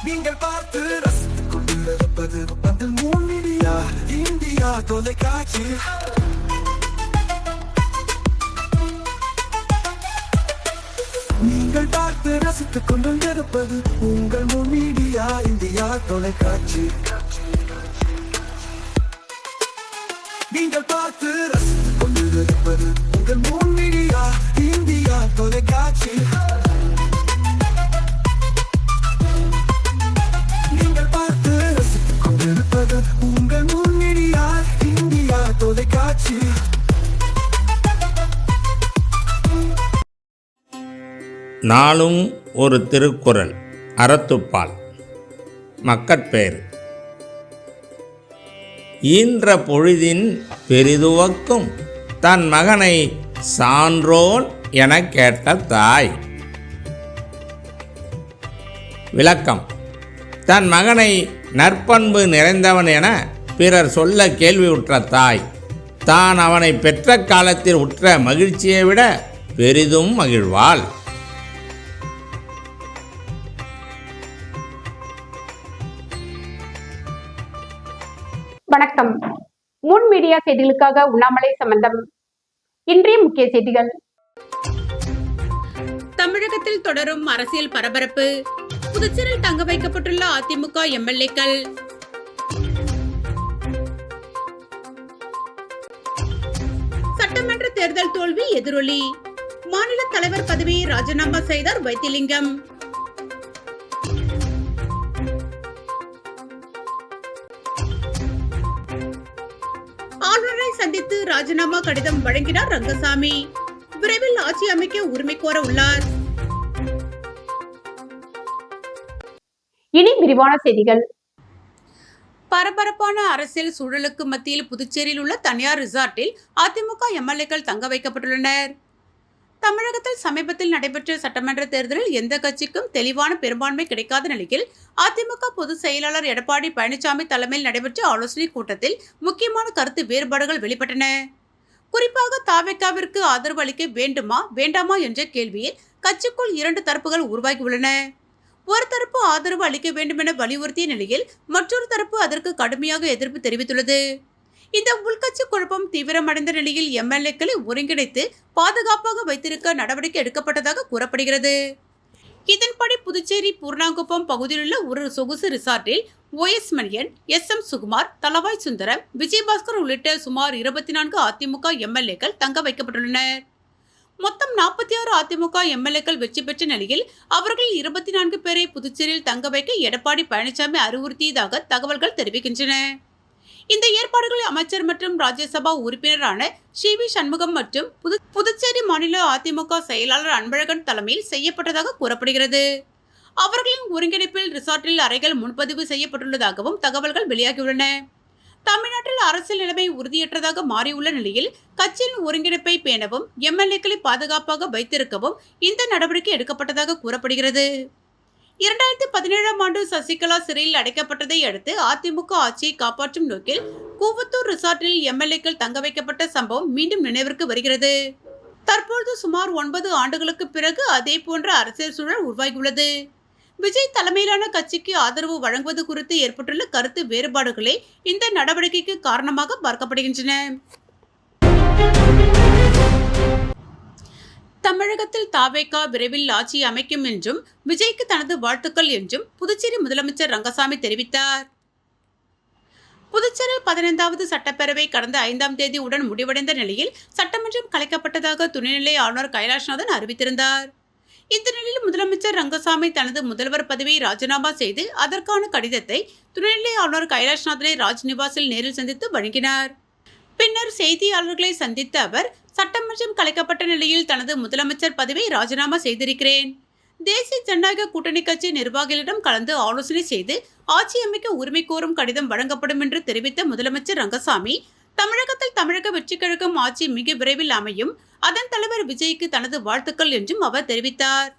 நீங்கள் பார்த்து ரசித்துக் கொண்டிருப்பது பந்தல் மீடியா இந்தியா தொலைக்காட்சி. நீங்கள் பார்த்து ரசித்துக் கொண்டிருப்பது உங்கள் மீடியா இந்தியா தொலைக்காட்சி. நீங்கள் பார்த்து ரசித்துக் கொண்டிருப்பது உங்கள் மீடியா இந்தியா தொலைக்காட்சி. நீங்கள் பார்த்து ரசித்துக் கொண்டிருப்பது உங்கள் மீடியா இந்தியா தொலைக்காட்சி. நாளும் ஒரு திருக்குறள். அறத்துப்பால். மக்கட்பேறு. ஈன்ற பொழுதின் பெரிதுவக்கும் தன் மகனை சான்றோன் என கேட்ட தாய். விளக்கம். தன் மகனை நற்பண்பு நிறைந்தவன் என பிறர் சொல்ல கேள்வியுற்ற தாய் தான் அவனை பெற்ற காலத்தில் உற்ற மகிழ்ச்சியை விட பெரிதும் மகிழ்வாள். வணக்கம். முன் மீடியா செய்திகளுக்காக உண்ணாமலை சம்பந்தம். இன்றைய முக்கிய செய்திகள். தமிழகத்தில் தொடரும் அரசியல் பரபரப்பு. புதுச்சேரியில் தங்க வைக்கப்பட்டுள்ள அதிமுக எம்எல்ஏக்கள். சட்டமன்ற தேர்தல் தோல்வி எதிரொலி. மாநில தலைவர் பதவியை ராஜினாமா செய்தார் வைத்திலிங்கம். ஆளுநரை சந்தித்து ராஜினாமா கடிதம் வழங்கினார் ரங்கசாமி. விரைவில் ஆட்சி அமைக்க உரிமை கோர உள்ளார். இனி விரிவான செய்திகள். பரபரப்பான அரசியல் சூழலுக்கு மத்தியில் புதுச்சேரியில் உள்ள தனியார் ரிசார்ட்டில் அதிமுக எம்எல்ஏக்கள் தங்க வைக்கப்பட்டுள்ளனர். தமிழகத்தில் சமீபத்தில் நடைபெற்ற சட்டமன்ற தேர்தலில் எந்த கட்சிக்கும் தெளிவான பெரும்பான்மை கிடைக்காத நிலையில் அதிமுக பொதுச் செயலாளர் எடப்பாடி பழனிசாமி தலைமையில் நடைபெற்ற ஆலோசனைக் கூட்டத்தில் முக்கியமான கருத்து வேறுபாடுகள் வெளிப்பட்டன. குறிப்பாக தாவேகாவிற்கு ஆதரவு அளிக்க வேண்டுமா வேண்டாமா என்ற கேள்வியில் கட்சிக்குள் இரண்டு தரப்புகள் உருவாகியுள்ளன. ஒரு தரப்பு ஆதரவு அளிக்க வேண்டும் என வலியுறுத்திய நிலையில் மற்றொரு தரப்பு அதற்கு கடுமையாக எதிர்ப்பு தெரிவித்துள்ளது. இந்த உள்கட்சி குழப்பம் தீவிரமடைந்த நிலையில் எம்எல்ஏக்களை ஒருங்கிணைத்து பாதுகாப்பாக வைத்திருக்க நடவடிக்கை எடுக்கப்பட்டதாக கூறப்படுகிறது. இதன்படி புதுச்சேரி பூர்ணாங்குப்பம் பகுதியில் உள்ள ஒரு சொகுசு ரிசார்ட்டில் OS மணியன், SM சுகுமார், தலவாய் சுந்தரம், விஜயபாஸ்கர் உள்ளிட்ட சுமார் 24 அதிமுக எம்எல்ஏக்கள் தங்க வைக்கப்பட்டுள்ளனர். மொத்தம் 46 அதிமுக எம்எல்ஏக்கள் வெற்றி பெற்ற நிலையில் அவர்கள் 24 பேரை புதுச்சேரியில் தங்க வைக்க எடப்பாடி பழனிசாமி அறிவுறுத்தியதாக தகவல்கள் தெரிவிக்கின்றன. இந்த ஏற்பாடுகளை அமைச்சர் மற்றும் ராஜ்யசபா உறுப்பினரான CV சண்முகம் மற்றும் புதுச்சேரி மாநில அதிமுக செயலாளர் அன்பழகன் தலைமையில் செய்யப்பட்டதாக கூறப்படுகிறது. அவர்களின் ஒருங்கிணைப்பில் ரிசார்ட்டில் அறைகள் முன்பதிவு செய்யப்பட்டுள்ளதாகவும் தகவல்கள் வெளியாகியுள்ளன. தமிழ்நாட்டில் அரசியல் நிலைமை உறுதியற்றதாக மாறியுள்ள நிலையில் கட்சியின் ஒருங்கிணைப்பை பேணவும் எம்எல்ஏக்களை பாதுகாப்பாக வைத்திருக்கவும் இந்த நடவடிக்கை எடுக்கப்பட்டதாக கூறப்படுகிறது. 2017ஆம் ஆண்டு சசிகலா சிறையில் அடைக்கப்பட்டதை அடுத்து அதிமுக ஆட்சியை காப்பாற்றும் நோக்கில் கூவத்தூர் ரிசார்ட்டில் எம்எல்ஏக்கள் தங்க வைக்கப்பட்ட சம்பவம் மீண்டும் நினைவிற்கு வருகிறது. தற்போது சுமார் 9 ஆண்டுகளுக்கு பிறகு அதே போன்ற அரசியல் சூழல் உருவாகியுள்ளது. விஜய் தலைமையிலான கட்சிக்கு ஆதரவு வழங்குவது குறித்து ஏற்பட்டுள்ள கருத்து வேறுபாடுகளே இந்த நடவடிக்கைக்கு காரணமாக பார்க்கப்படுகின்றன. தமிழகத்தில் தாவேகா விரைவில் ஆட்சி அமைக்கும் என்றும் விஜய்க்கு தனது வாழ்த்துக்கள் என்றும் புதுச்சேரி முதலமைச்சர் ரங்கசாமி தெரிவித்தார். புதுச்சேரியில் 15வது சட்டப்பேரவை கடந்த 5ஆம் தேதியுடன் முடிவடைந்த நிலையில் சட்டமன்றம் கலைக்கப்பட்டதாக துணைநிலை ஆளுநர் கைலாஷ்நாதன் அறிவித்திருந்தார். இந்த நிலையில் முதலமைச்சர் ரங்கசாமி தனது முதல்வர் பதவியை ராஜினாமா செய்து அதற்கான கடிதத்தை துணைநிலை ஆளுநர் கைலாஷ்நாதனை ராஜ்நிவாசில் நேரில் சந்தித்து வழங்கினார். பின்னர் செய்தியாளர்களை சந்தித்த அவர், சட்டமன்றம் கலைக்கப்பட்ட நிலையில் தனது முதலமைச்சர் பதவியை ராஜினாமா செய்திருக்கிறேன். தேசிய ஜனநாயக கூட்டணி கட்சி நிர்வாகிகளிடம் கலந்து ஆலோசனை செய்து ஆட்சி அமைக்க உரிமை கோரும் கடிதம் வழங்கப்படும் என்று தெரிவித்த முதலமைச்சர் ரங்கசாமி, தமிழகத்தில் தமிழக வெற்றி கழகம் ஆட்சி மிக விரைவில் அமையும், அதன் தலைவர் விஜய்க்கு தனது வாழ்த்துக்கள் என்றும் அவர் தெரிவித்தார்.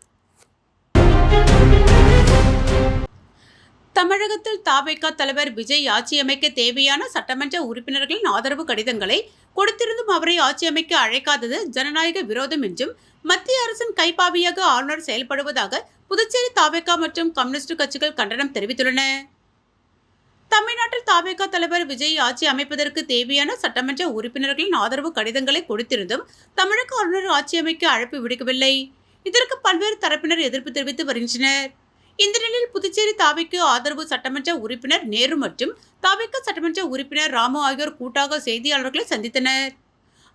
தமிழகத்தில் தாவேகா தலைவர் விஜய் ஆட்சி அமைக்க தேவையான சட்டமன்ற உறுப்பினர்களின் ஆதரவு கடிதங்களை கொடுத்திருந்தும் அவரை ஆட்சி அமைக்க அழைக்காதது ஜனநாயக விரோதம் என்றும் மத்திய அரசின் கைப்பாவியாக ஆளுநர் செயல்படுவதாக புதுச்சேரி தாவேகா மற்றும் கம்யூனிஸ்ட் கட்சிகள் கண்டனம் தெரிவித்துள்ளன. தமிழ்நாட்டில் தாவேகா தலைவர் விஜய் ஆட்சி அமைப்பதற்கு தேவையான சட்டமன்ற உறுப்பினர்களின் ஆதரவு கடிதங்களை கொடுத்திருந்தும் தமிழக ஆளுநர் ஆட்சி அமைக்க அழைப்பு விடுக்கவில்லை. இதற்கு பல்வேறு தரப்பினர் எதிர்ப்பு தெரிவித்து வருகின்றனர். இந்த நிலையில் புதுச்சேரி தாவேக்கு ஆதரவு சட்டமன்ற உறுப்பினர் நேரு மற்றும் தாவேகா சட்டமன்ற உறுப்பினர் ராமு ஆகியோர் கூட்டாக செய்தியாளர்களை சந்தித்தனர்.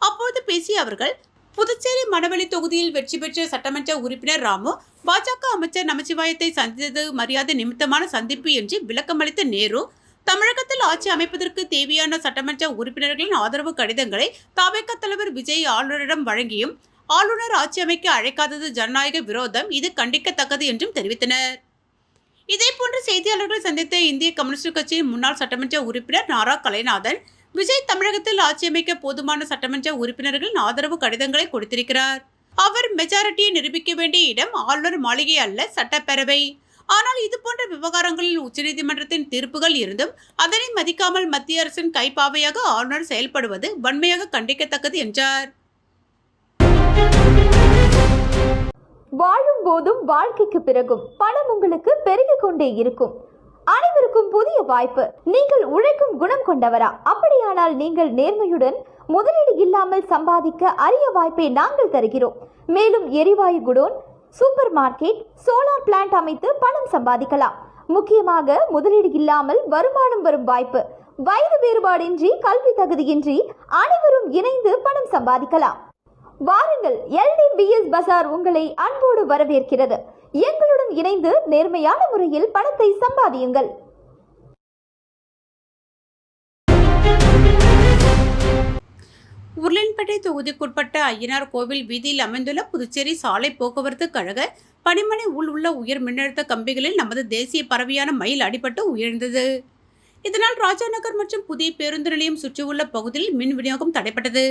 அப்போது பேசிய அவர்கள், புதுச்சேரி மணவெளி தொகுதியில் வெற்றி பெற்ற சட்டமன்ற உறுப்பினர் ராமு பாஜக அமைச்சர் நமச்சிவாயத்தை சந்தித்தது மரியாதை நிமித்தமான சந்திப்பு என்று விளக்கமளித்த நேரு, தமிழகத்தில் ஆட்சி அமைப்பதற்கு தேவையான சட்டமன்ற உறுப்பினர்களின் ஆதரவு கடிதங்களை தாவேகா தலைவர் விஜய் ஆளுநரிடம் வழங்கியும் ஆளுநர் ஆட்சி அமைக்க அழைக்காதது ஜனநாயக விரோதம், இது கண்டிக்கத்தக்கது என்றும் தெரிவித்தனர். இதேபோன்று செய்தியாளர்களை சந்தித்த இந்திய கம்யூனிஸ்ட் கட்சியின் முன்னாள் சட்டமன்ற உறுப்பினர் நாரா கலைநாதன், விஜய் தமிழகத்தில் ஆட்சி அமைக்க போதுமான சட்டமன்ற உறுப்பினர்களின் ஆதரவு கடிதங்களை கொடுத்திருக்கிறார். அவர் மெஜாரிட்டியை நிரூபிக்க வேண்டிய இடம் ஆளுநர் மாளிகை அல்ல, சட்டப்பேரவை. ஆனால் இதுபோன்ற விவகாரங்களில் உச்சநீதிமன்றத்தின் தீர்ப்புகள் இருந்தும் அதனை மதிக்காமல் மத்திய அரசின் கைப்பாவையாக ஆளுநர் செயல்படுவது வன்மையாக கண்டிக்கத்தக்கது என்றார். வாழும் போதும் வாழ்க்கைக்கு பிறகும் பணம் உங்களுக்கு பெருகிக் கொண்டே இருக்கும். அனைவருக்கும் புதிய வாய்ப்பு. நீங்கள் உழைக்கும் குணம் கொண்டவரா? அப்படியானால் நீங்கள் நேர்மையுடன் முதலீடு இல்லாமல் சம்பாதிக்க அரிய வாய்ப்பை நாங்கள் தருகிறோம். மேலும் எரிவாயு godown, super market, solar plant அமைத்து பணம் சம்பாதிக்கலாம். முக்கியமாக முதலீடு இல்லாமல் வருமானம் வரும் வாய்ப்பு. வயது வேறுபாடின்றி, கல்வி தகுதியின்றி அனைவரும் இணைந்து பணம் சம்பாதிக்கலாம். வாருங்கள், LDBS பஜார் உங்களை அன்போடு வரவேற்கிறது. எங்களுடன் இணைந்து நேர்மையான முறையில் பணத்தை சம்பாதியுங்கள். உருளையன்பேட்டை தொகுதிக்குட்பட்ட ஐயனார் கோவில் வீதியில் அமைந்துள்ள புதுச்சேரி சாலை போக்குவரத்து கழக பணிமனை உள்ள உயர் மின்னழுத்த கம்பிகளில் நமது தேசிய பறவையான மயில் அடிபட்டு உயர்ந்தது. இதனால் ராஜாநகர் மற்றும் புதிய பேருந்து நிலையம் சுற்றியுள்ள பகுதியில் மின் விநியோகம் தடைப்பட்டது.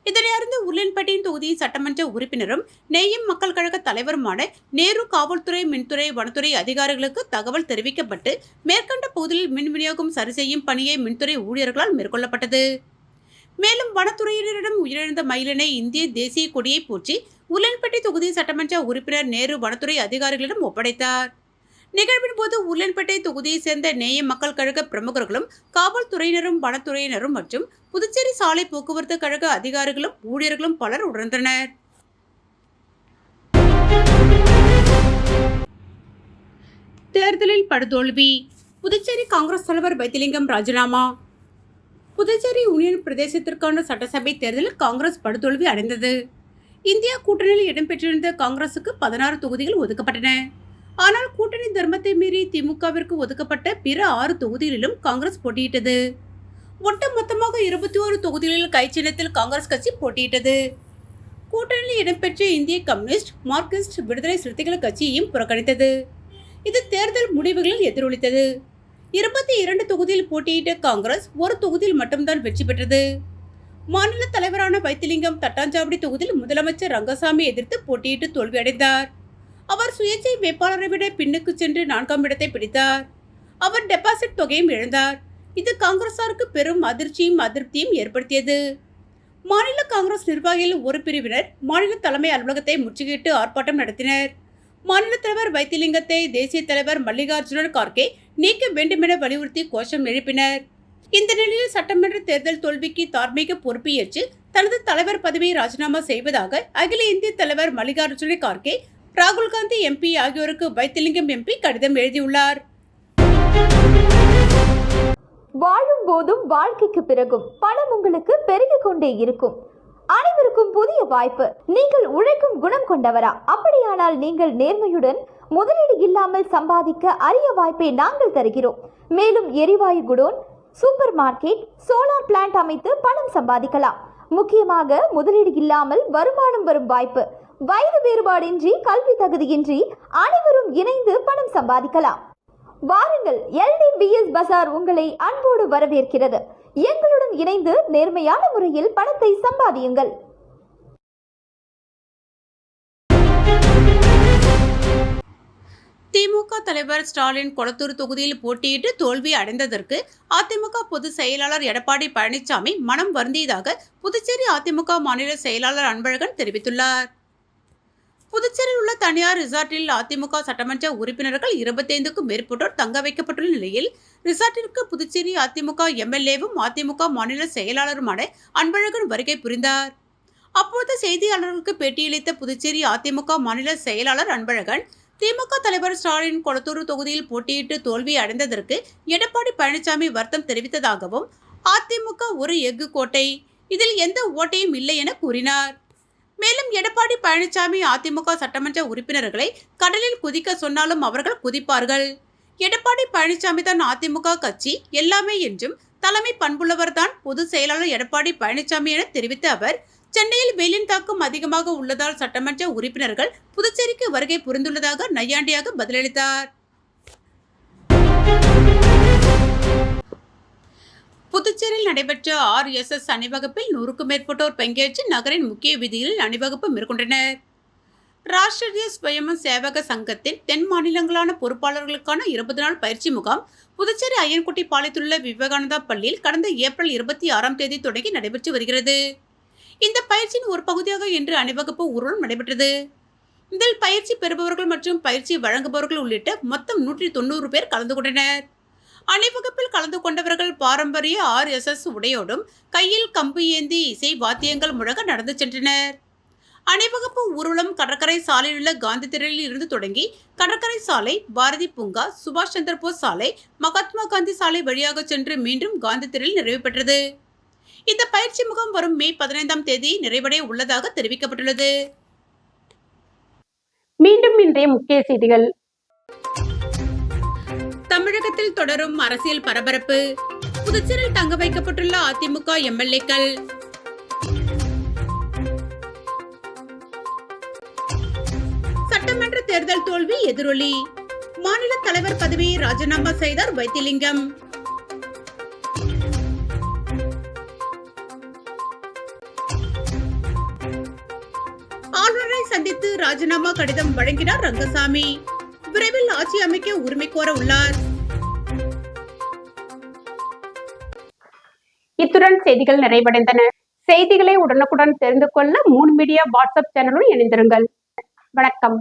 இதனை அறிந்து உருளையன்பேட்டையின் தொகுதியின் சட்டமன்ற உறுப்பினரும் நேயம் மக்கள் கழக தலைவருமான நேரு காவல்துறை, மின்துறை, வனத்துறை அதிகாரிகளுக்கு தகவல் தெரிவிக்கப்பட்டு மேற்கண்ட பகுதியில் மின் விநியோகம் சரி செய்யும் பணியை மின்துறை ஊழியர்களால் மேற்கொள்ளப்பட்டது. மேலும் வனத்துறையினரிடம் உயிரிழந்த மயிலினை இந்திய தேசிய கொடியை போற்றி உருளையன்பேட்டை தொகுதி சட்டமன்ற உறுப்பினர் நேரு வனத்துறை அதிகாரிகளிடம் ஒப்படைத்தார். நிகழ்வின் போது உருளையன்பேட்டை தொகுதியை சேர்ந்த நேய மக்கள் கழக பிரமுகர்களும், காவல்துறையினரும், வனத்துறையினரும் மற்றும் புதுச்சேரி சாலை போக்குவரத்து கழக அதிகாரிகளும் ஊழியர்களும் பலர் உணர்ந்தனர். தேர்தலில் படுதோல்வி. புதுச்சேரி காங்கிரஸ் தலைவர் வைத்திலிங்கம் ராஜினாமா. புதுச்சேரி யூனியன் பிரதேசத்திற்கான சட்டசபை தேர்தலில் காங்கிரஸ் படுதோல்வி அடைந்தது. இந்தியா கூட்டணியில் இடம்பெற்றிருந்த காங்கிரசுக்கு 16 தொகுதிகள் ஒதுக்கப்பட்டன. ஆனால் கூட்டணி தர்மத்தை மீறி திமுகவிற்கு ஒதுக்கப்பட்ட பிற 6 தொகுதிகளிலும் காங்கிரஸ் போட்டியிட்டது. ஒட்டுமொத்தமாக 21 தொகுதிகளில் கைச்சின்னத்தில் காங்கிரஸ் கட்சி போட்டியிட்டது. கூட்டணியில் இடம்பெற்ற இந்திய கம்யூனிஸ்ட், மார்க்சிஸ்ட், விடுதலை சிறுத்தைகள் கட்சியையும் புறக்கணித்தது. இது தேர்தல் முடிவுகளில் எதிரொலித்தது. 22 தொகுதியில் போட்டியிட்ட காங்கிரஸ் ஒரு தொகுதியில் மட்டும்தான் வெற்றி பெற்றது. மாநில தலைவரான வைத்திலிங்கம் தட்டாஞ்சாவடி தொகுதியில் முதலமைச்சர் ரங்கசாமி எதிர்த்து போட்டியிட்டு தோல்வியடைந்தார். அவர் சுயேட்சை வேட்பாளரை விட பின்னுக்கு சென்று 4ஆம் இடத்தை பிடித்தார். அவர் டெபாசிட் தொகையும் இழந்தார். இது காங்கிரசாருக்கு பெரும் அதிர்ச்சியும் அதிருப்தியும் ஏற்படுத்தியது. மாநில காங்கிரஸ் நிர்வாகிகள் ஒரு பிரிவினர் மாநில தலைமை அலுவலகத்தை முற்றுகையிட்டு ஆர்ப்பாட்டம் நடத்தினர். மாநில தலைவர் வைத்திலிங்கத்தை தேசிய தலைவர் மல்லிகார்ஜுன கார்கே நீக்க வேண்டுமென வலியுறுத்தி கோஷம் எழுப்பினர். இந்த நிலையில் சட்டமன்ற தேர்தல் தோல்விக்கு தார்மீக பொறுப்பு ஏற்று தனது தலைவர் பதவியை ராஜினாமா செய்வதாக அகில இந்திய தலைவர் மல்லிகார்ஜுன கார்கே, ராகுல் காந்தி MP ஆகியோருக்கு வைத்திலிங்கம் MP கடிதம் எழுதியுள்ளார். வாழும் போதும் வாழ்க்கைக்கு பிறகும் பணம் உங்களுக்கு பெருகிக் கொண்டே இருக்கும். அனைவருக்கும் புதிய வாய்ப்பு. நீங்கள் உழைக்கும் குணம் கொண்டவரா? அப்படியானால் நீங்கள் நேர்மையுடன் முதலீடு இல்லாமல் சம்பாதிக்க அரிய வாய்ப்பை நாங்கள் தருகிறோம். மேலும் எரிவாயு godown, super market, solar plant அமைத்து பணம் சம்பாதிக்கலாம். முக்கியமாக முதலீடு இல்லாமல் வருமானம் வரும் வாய்ப்பு. வயது வேறுபாடின்றி, கல்வி தகுதியின்றி அனைவரும் இணைந்து பணம் சம்பாதிக்கலாம். வாருங்கள், LDBS பஜார் உங்களை அன்போடு வரவேற்கிறது. எங்களுடன் இணைந்து நேர்மையான முறையில் பணத்தை சம்பாதியுங்கள். திமுக அதிமுக தலைவர் ஸ்டாலின் கொளத்தூர் தொகுதியில் போட்டியிட்டு தோல்வி அடைந்ததற்கு அதிமுக பொதுச் செயலாளர் எடப்பாடி பழனிசாமி மனம் வருந்தியதாக புதுச்சேரி அதிமுக மாநில செயலாளர் அன்பழகன் தெரிவித்துள்ளார். புதுச்சேரியில் உள்ள தனியார் ரிசார்ட்டில் அதிமுக சட்டமன்ற உறுப்பினர்கள் 25க்கும் மேற்பட்டோர் தங்க வைக்கப்பட்டுள்ள நிலையில் ரிசார்ட்டிற்கு புதுச்சேரி அதிமுக எம்எல்ஏவும் அதிமுக மாநில செயலாளருமான அன்பழகன் வருகை புரிந்தார். அப்போது செய்தியாளர்களுக்கு பேட்டியளித்த புதுச்சேரி அதிமுக மாநில செயலாளர் அன்பழகன், திமுக தலைவர் ஸ்டாலின் கொளத்தூர் தொகுதியில் போட்டியிட்டு தோல்வி அடைந்ததற்கு எடப்பாடி பழனிசாமி வருத்தம் தெரிவித்ததாகவும், அதிமுக ஒரு எஃகு கோட்டை, இதில் எந்த ஓட்டையும் இல்லை என கூறினார். மேலும் எடப்பாடி பழனிசாமி அதிமுக சட்டமன்ற உறுப்பினர்களை கடலில் குதிக்க சொன்னாலும் அவர்கள் குதிப்பார்கள். எடப்பாடி பழனிசாமி தான் அதிமுக கட்சி எல்லாமே என்றும் தலைமை பண்புள்ளவர் தான் பொதுச் செயலாளர் எடப்பாடி பழனிசாமி என தெரிவித்த அவர், சென்னையில் வெயிலின் தாக்கம் அதிகமாக உள்ளதால் சட்டமன்ற உறுப்பினர்கள் புதுச்சேரிக்கு வருகை புரிந்துள்ளதாக நையாண்டியாக பதிலளித்தார். புதுச்சேரியில் நடைபெற்ற RSS அணிவகுப்பில் 100க்கும் மேற்பட்டோர் பங்கேற்று நகரின் முக்கிய வீதிகளில் அணிவகுப்பு மேற்கொண்டனர். ராஷ்டிரிய ஸ்வயம் சேவக சங்கத்தின் தென் மாநிலங்களான பொறுப்பாளர்களுக்கான 20 நாள் பயிற்சி முகாம் புதுச்சேரி அய்யன்குட்டி பாளையத்திலுள்ள விவேகானந்தா பள்ளியில் கடந்த ஏப்ரல் 26ஆம் தேதி தொடங்கி நடைபெற்று வருகிறது. இந்த பயிற்சியின் ஒரு பகுதியாக இன்று அணிவகுப்பு ஊர்வலம் நடைபெற்றது. இதில் பயிற்சி பெறுபவர்கள் மற்றும் பயிற்சி வழங்குபவர்கள் உள்ளிட்ட மொத்தம் 190 பேர் கலந்து கொண்டனர். அணிவகுப்பில் கலந்து கொண்டவர்கள் பாரம்பரிய RSS உடையோடும் கையில் கம்பு ஏந்தி இசை வாத்தியங்கள் முழங்க நடந்து சென்றனர். அணிவகுப்பு ஊர்வலம் கடற்கரை சாலையில் உள்ள காந்தி திடலில் இருந்து தொடங்கி கடற்கரை சாலை, பாரதி பூங்கா, சுபாஷ் சந்திர போஸ் சாலை, மகாத்மா காந்தி சாலை வழியாக சென்று மீண்டும் காந்தி திடலில் நிறைவு பெற்றது. இந்த பயிற்சி முகாம் வரும் மே 15ஆம் தேதி நிறைவடைய உள்ளதாக தெரிவிக்கப்பட்டுள்ளது. மீண்டும் இன்றைய முக்கிய செய்திகள். தமிழகத்தில் தொடரும் அரசியல் பரபரப்பு. புதுச்சேரியில் தங்க வைக்கப்பட்டுள்ள அதிமுக எம்எல்ஏக்கள். சட்டமன்ற தேர்தல் தோல்வி எதிரொலி. மாநில தலைவர் பதவியை ராஜினாமா செய்தார் வைத்திலிங்கம். ஆளுநரை சந்தித்து ராஜினாமா கடிதம் வழங்கினார் ரங்கசாமி. விரைவில் ஆட்சி அமைக்க உரிமை கோர உள்ளார். இத்துடன் செய்திகள் நிறைவடைந்தன. செய்திகளை உடனுக்குடன் தெரிந்து கொள்ள மூன் மீடியா வாட்ஸ்அப் சேனலுடன் இணைந்திருங்கள். வணக்கம்.